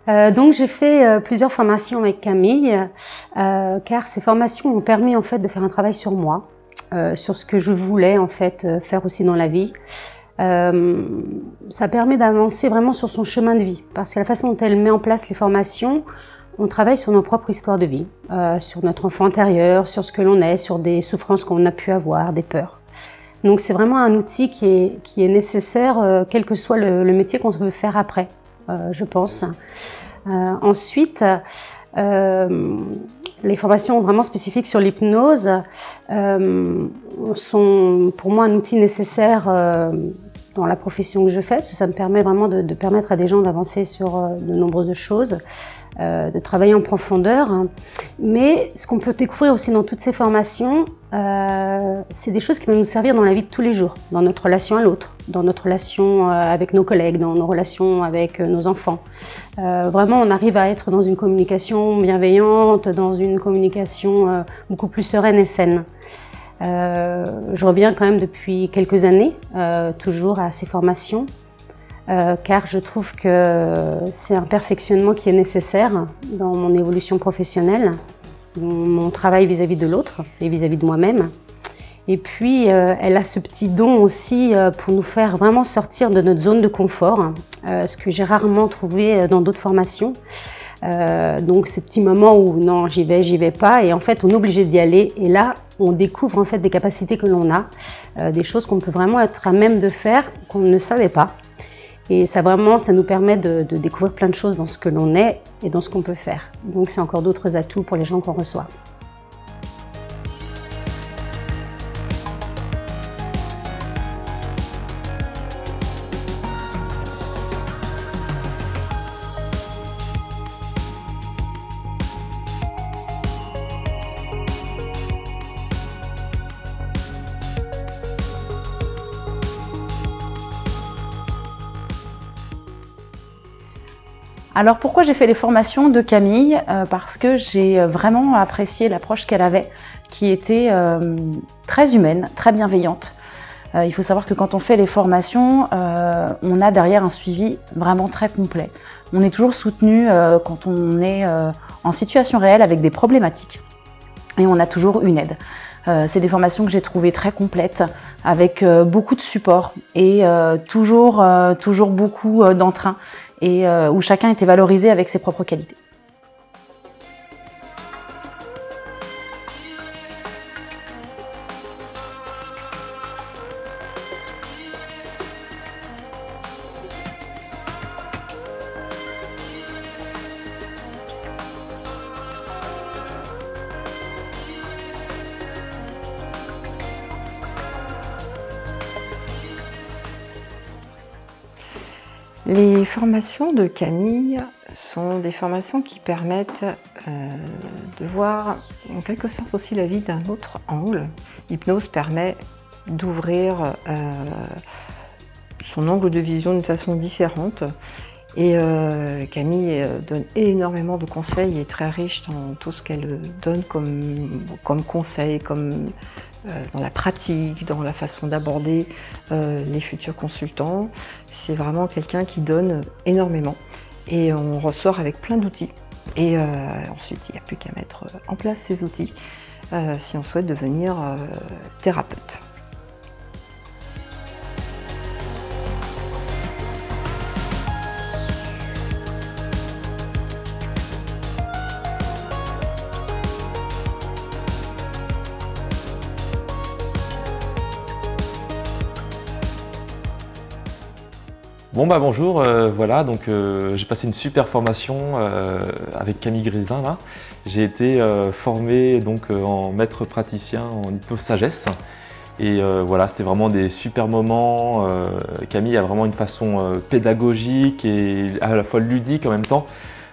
Donc j'ai fait plusieurs formations avec Camille, car ces formations m'ont permis en fait de faire un travail sur moi, sur ce que je voulais en fait faire aussi dans la vie. Ça permet d'avancer vraiment sur son chemin de vie, parce que la façon dont elle met en place les formations, on travaille sur nos propres histoires de vie, sur notre enfant intérieur, sur ce que l'on est, sur des souffrances qu'on a pu avoir, des peurs. Donc c'est vraiment un outil qui est nécessaire, quel que soit le métier qu'on veut faire après, je pense. Ensuite, les formations vraiment spécifiques sur l'hypnose sont pour moi un outil nécessaire dans la profession que je fais, parce que ça me permet vraiment de permettre à des gens d'avancer sur de nombreuses choses, de travailler en profondeur. Mais ce qu'on peut découvrir aussi dans toutes ces formations, c'est des choses qui vont nous servir dans la vie de tous les jours, dans notre relation à l'autre, dans notre relation avec nos collègues, dans nos relations avec nos enfants. Vraiment, on arrive à être dans une communication bienveillante, dans une communication beaucoup plus sereine et saine. Je reviens quand même depuis quelques années, toujours à ces formations, car je trouve que c'est un perfectionnement qui est nécessaire dans mon évolution professionnelle, mon travail vis-à-vis de l'autre et vis-à-vis de moi-même. Et puis, elle a ce petit don aussi pour nous faire vraiment sortir de notre zone de confort, ce que j'ai rarement trouvé dans d'autres formations. Donc, ces petits moments où non, j'y vais pas, et en fait, on est obligé d'y aller. Et là, on découvre en fait des capacités que l'on a, des choses qu'on peut vraiment être à même de faire, qu'on ne savait pas. Et ça nous permet de découvrir plein de choses dans ce que l'on est et dans ce qu'on peut faire. Donc, c'est encore d'autres atouts pour les gens qu'on reçoit. Alors pourquoi j'ai fait les formations de Camille? Parce que j'ai vraiment apprécié l'approche qu'elle avait, qui était très humaine, très bienveillante. Il faut savoir que quand on fait les formations, on a derrière un suivi vraiment très complet. On est toujours soutenu quand on est en situation réelle avec des problématiques, et on a toujours une aide. C'est des formations que j'ai trouvées très complètes, avec beaucoup de support et toujours beaucoup d'entrain, et où chacun était valorisé avec ses propres qualités. Les formations de Camille sont des formations qui permettent de voir en quelque sorte aussi la vie d'un autre angle. L'hypnose permet d'ouvrir son angle de vision d'une façon différente, et Camille donne énormément de conseils et est très riche dans tout ce qu'elle donne comme conseils, dans la pratique, dans la façon d'aborder les futurs consultants. C'est vraiment quelqu'un qui donne énormément, et on ressort avec plein d'outils. Et ensuite, il n'y a plus qu'à mettre en place ces outils si on souhaite devenir thérapeute. Bon bah bonjour, voilà, donc j'ai passé une super formation avec Camille Griselin là. J'ai été formé donc en maître praticien en hypnose sagesse, et voilà, c'était vraiment des super moments. Camille a vraiment une façon pédagogique et à la fois ludique en même temps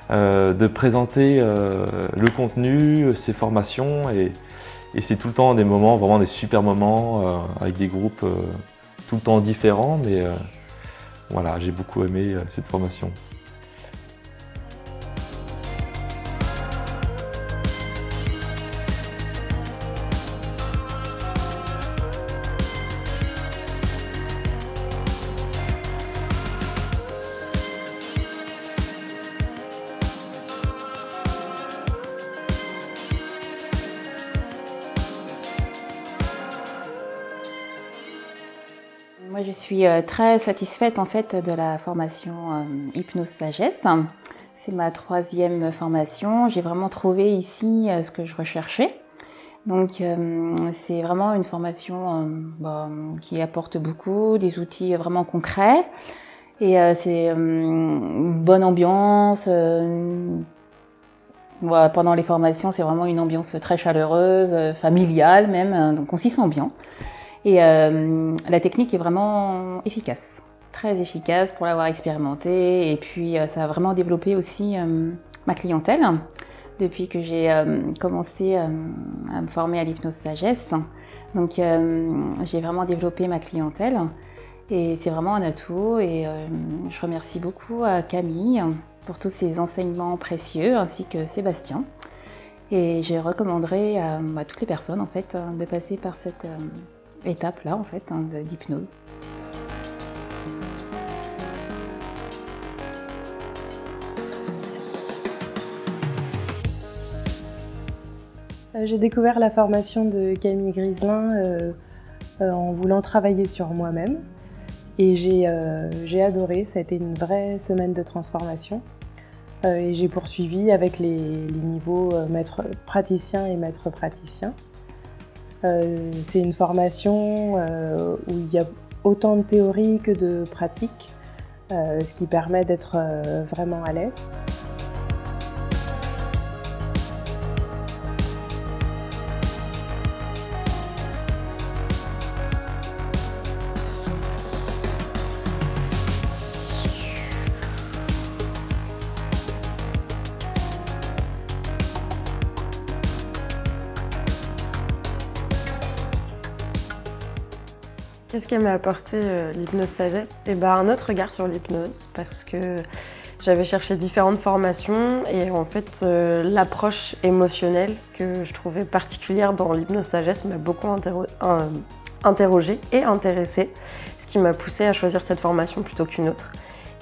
de présenter le contenu, ses formations, et c'est tout le temps des moments, vraiment des super moments avec des groupes tout le temps différents, mais voilà, j'ai beaucoup aimé cette formation. Moi, je suis très satisfaite en fait de la formation Hypnose Sagesse. C'est ma 3e formation. J'ai vraiment trouvé ici ce que je recherchais. Donc c'est vraiment une formation qui apporte beaucoup, des outils vraiment concrets. Et c'est une bonne ambiance. Pendant les formations, c'est vraiment une ambiance très chaleureuse, familiale même, donc on s'y sent bien. Et la technique est vraiment efficace, très efficace pour l'avoir expérimentée. Et puis ça a vraiment développé aussi ma clientèle depuis que j'ai commencé à me former à l'hypnose sagesse. Donc j'ai vraiment développé ma clientèle et c'est vraiment un atout. Et je remercie beaucoup Camille pour tous ses enseignements précieux ainsi que Sébastien. Et je recommanderais à toutes les personnes en fait de passer par cette étape-là en fait d'hypnose. J'ai découvert la formation de Camille Griselin en voulant travailler sur moi-même et j'ai adoré, ça a été une vraie semaine de transformation et j'ai poursuivi avec les niveaux maître praticien et maître praticien. C'est une formation où il y a autant de théorie que de pratique, ce qui permet d'être vraiment à l'aise. Qu'est-ce qu'elle m'a apporté l'hypnose sagesse? Un autre regard sur l'hypnose, parce que j'avais cherché différentes formations et en fait l'approche émotionnelle que je trouvais particulière dans l'hypnose sagesse m'a beaucoup interrogée et intéressée, ce qui m'a poussée à choisir cette formation plutôt qu'une autre.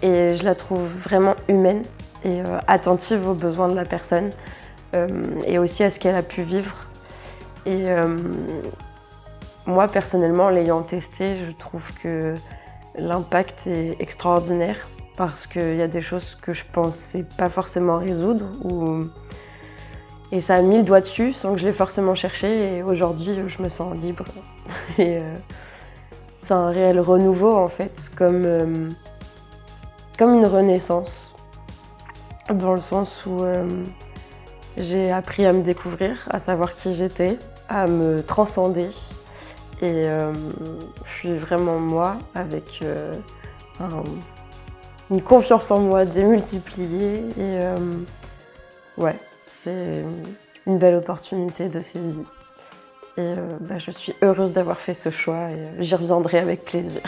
Et je la trouve vraiment humaine et attentive aux besoins de la personne et aussi à ce qu'elle a pu vivre. Et moi, personnellement, l'ayant testé, je trouve que l'impact est extraordinaire parce qu'il y a des choses que je pensais pas forcément résoudre et ça a mis le doigt dessus sans que je l'ai forcément cherché et aujourd'hui, je me sens libre. Et c'est un réel renouveau en fait, comme une renaissance dans le sens où j'ai appris à me découvrir, à savoir qui j'étais, à me transcender. Et je suis vraiment moi, avec une confiance en moi démultipliée. Et ouais, c'est une belle opportunité de saisie. Et je suis heureuse d'avoir fait ce choix et j'y reviendrai avec plaisir.